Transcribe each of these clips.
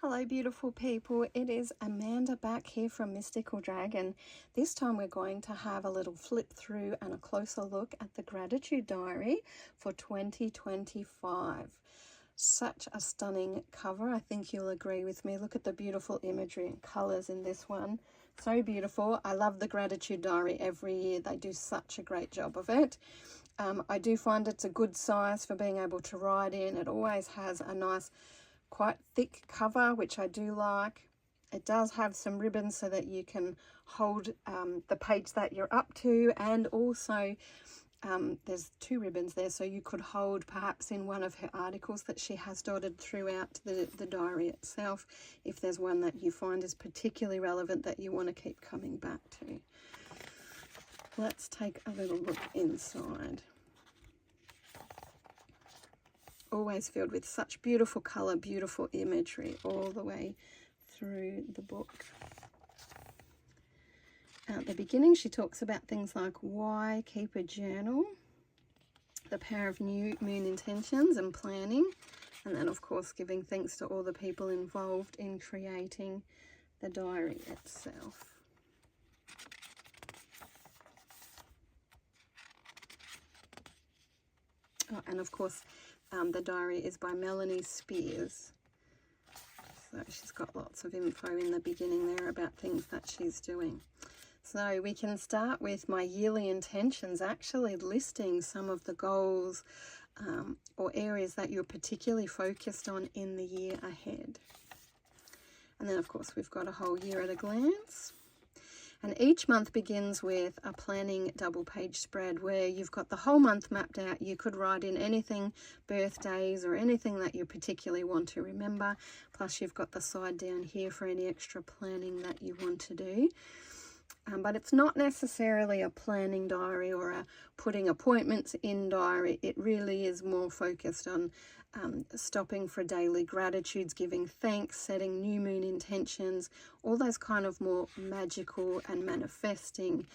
Hello beautiful people, it is Amanda back here from Mystical Dragon. This time we're going to have a little flip through and a closer look at the gratitude diary for 2025. Such a stunning cover, I think you'll agree with me. Look at the beautiful imagery and colors in this one. So beautiful. I love the gratitude diary every year. They do such a great job of it. I do find it's a good size for being able to write in. It always has a nice quite thick cover, which I do like. It does have some ribbons so that you can hold the page that you're up to, and also there's two ribbons there, so you could hold perhaps in one of her articles that she has dotted throughout the diary itself, if there's one that you find is particularly relevant that you want to keep coming back to. Let's take a little look inside. Always filled with such beautiful color, beautiful imagery all the way through the book. At the beginning, she talks about things like why keep a journal, the power of new moon intentions and planning, and then of course giving thanks to all the people involved in creating the diary itself. Oh, and of course the diary is by Melanie Spears. So she's got lots of info in the beginning there about things that she's doing. So we can start with my yearly intentions, actually listing some of the goals or areas that you're particularly focused on in the year ahead. And then of course we've got a whole year at a glance. And each month begins with a planning double page spread where you've got the whole month mapped out. You could write in anything, birthdays or anything that you particularly want to remember. Plus you've got the side down here for any extra planning that you want to do. But it's not necessarily a planning diary or a putting appointments in diary. It really is more focused on stopping for daily gratitudes, giving thanks, setting new moon intentions, all those kind of more magical and manifesting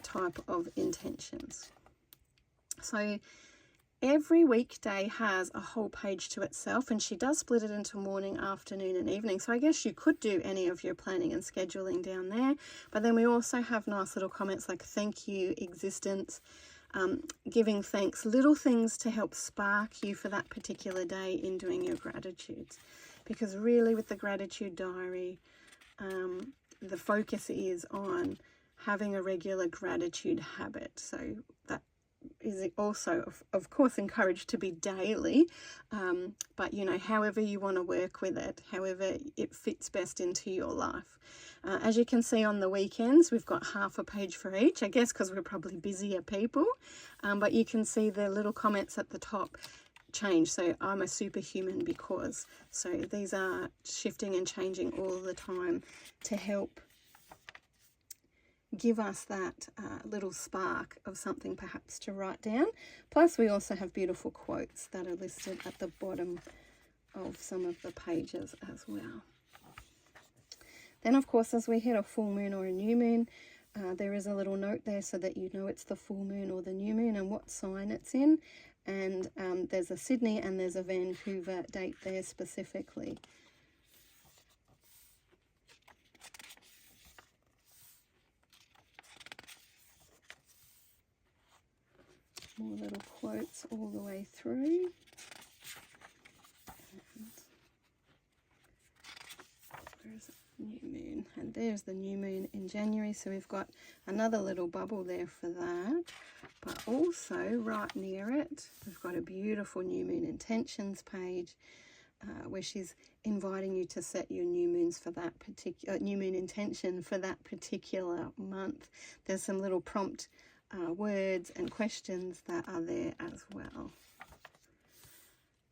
type of intentions. So every weekday has a whole page to itself, and she does split it into morning, afternoon and evening. So I guess you could do any of your planning and scheduling down there. But then we also have nice little comments like thank you, existence, giving thanks, little things to help spark you for that particular day in doing your gratitudes. Because really with the gratitude diary, the focus is on having a regular gratitude habit. So that is also of course encouraged to be daily, but you know, however you want to work with it, however it fits best into your life. As you can see on the weekends, we've got half a page for each, I guess because we're probably busier people, but you can see the little comments at the top change. So I'm a superhuman because, so these are shifting and changing all the time to help give us that little spark of something perhaps to write down. Plus we also have beautiful quotes that are listed at the bottom of some of the pages as well. Then of course as we hit a full moon or a new moon, there is a little note there so that you know it's the full moon or the new moon and what sign it's in. And there's a Sydney and there's a Vancouver date there specifically. More little quotes all the way through. And where's it? New moon. And there's the new moon in January. So we've got another little bubble there for that. But also right near it, we've got a beautiful new moon intentions page where she's inviting you to set your new moons for that particular new moon intention for that particular month. There's some little prompt words and questions that are there as well.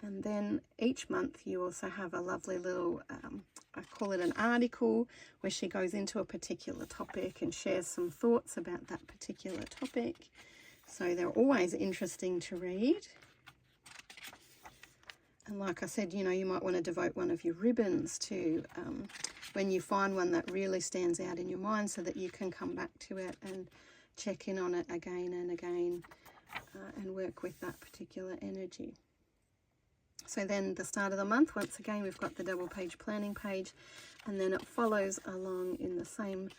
And then each month you also have a lovely little, I call it an article, where she goes into a particular topic and shares some thoughts about that particular topic. So they're always interesting to read. And like I said, you know, you might want to devote one of your ribbons to when you find one that really stands out in your mind so that you can come back to it and check in on it again and again and work with that particular energy. So then the start of the month, once again, we've got the double page planning page, and then it follows along in the same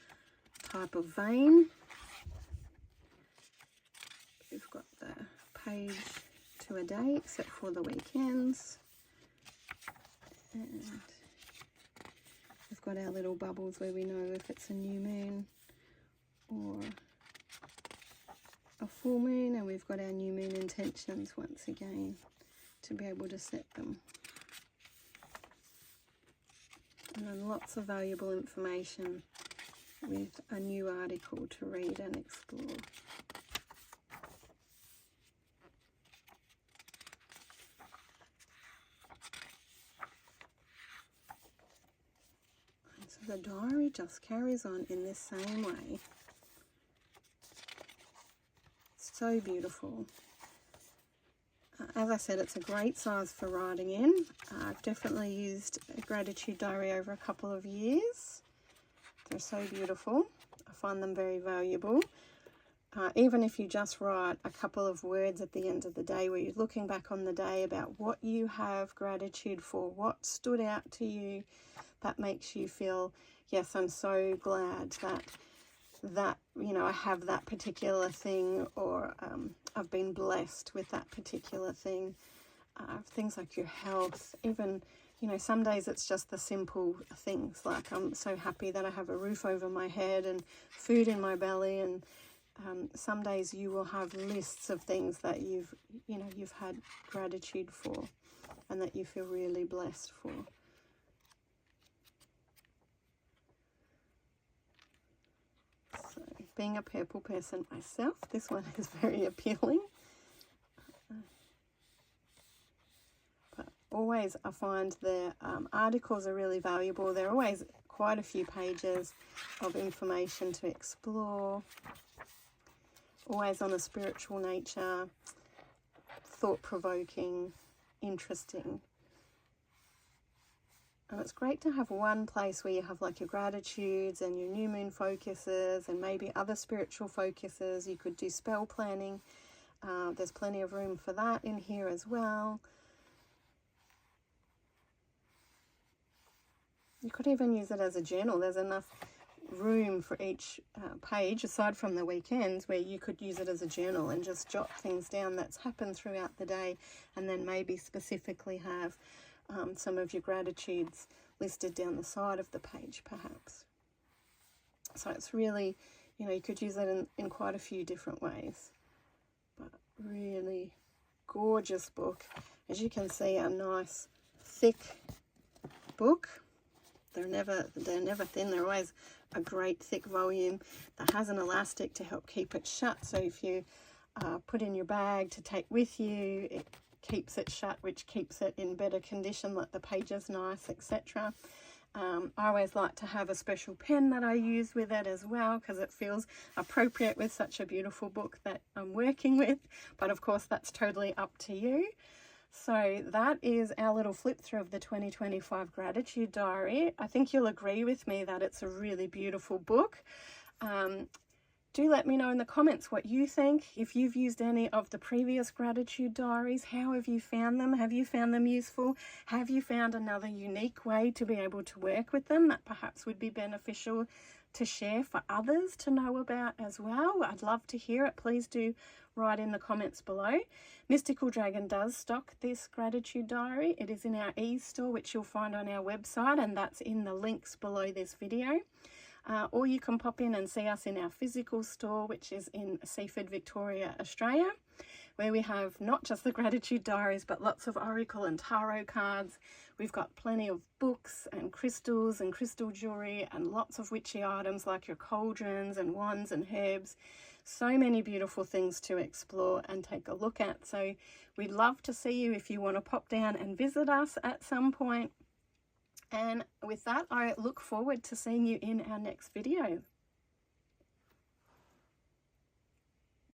type of vein. We've got the page to a day, except for the weekends. And we've got our little bubbles where we know if it's a new moon or a full moon, and we've got our new moon intentions once again to be able to set them. And then lots of valuable information with a new article to read and explore. And so the diary just carries on in this same way. So beautiful. As I said, it's a great size for writing in. I've definitely used a gratitude diary over a couple of years. They're so beautiful. I find them very valuable. Even if you just write a couple of words at the end of the day where you're looking back on the day about what you have gratitude for, what stood out to you, that makes you feel, yes, I'm so glad that you know, I have that particular thing, or I've been blessed with that particular thing. Things like your health, even, you know, some days it's just the simple things like I'm so happy that I have a roof over my head and food in my belly, and some days you will have lists of things that you've had gratitude for and that you feel really blessed for. So, being a purple person myself, this one is very appealing. But always I find the articles are really valuable. There are always quite a few pages of information to explore. Always on a spiritual nature, thought-provoking, interesting. And it's great to have one place where you have like your gratitudes and your new moon focuses and maybe other spiritual focuses. You could do spell planning. There's plenty of room for that in here as well. You could even use it as a journal. There's enough room for each page, aside from the weekends, where you could use it as a journal and just jot things down that's happened throughout the day, and then maybe specifically have some of your gratitudes listed down the side of the page perhaps. So it's really, you know, you could use it in quite a few different ways. But really gorgeous book. As you can see, a nice thick book. They're never thin. They're always a great thick volume that has an elastic to help keep it shut. So if you put in your bag to take with you, it keeps it shut, which keeps it in better condition, like the pages nice, etc. I always like to have a special pen that I use with it as well, because it feels appropriate with such a beautiful book that I'm working with. But of course, that's totally up to you. So that is our little flip through of the 2025 Gratitude Diary. I think you'll agree with me that it's a really beautiful book. Do let me know in the comments what you think. If you've used any of the previous gratitude diaries, how have you found them? Have you found them useful? Have you found another unique way to be able to work with them that perhaps would be beneficial to share for others to know about as well? I'd love to hear it. Please do write in the comments below. Mystical Dragon does stock this gratitude diary. It is in our e-store, which you'll find on our website, and that's in the links below this video. Or you can pop in and see us in our physical store, which is in Seaford, Victoria, Australia, where we have not just the gratitude diaries, but lots of oracle and tarot cards. We've got plenty of books and crystals and crystal jewelry and lots of witchy items like your cauldrons and wands and herbs. So many beautiful things to explore and take a look at. So we'd love to see you if you want to pop down and visit us at some point. And with that, I look forward to seeing you in our next video.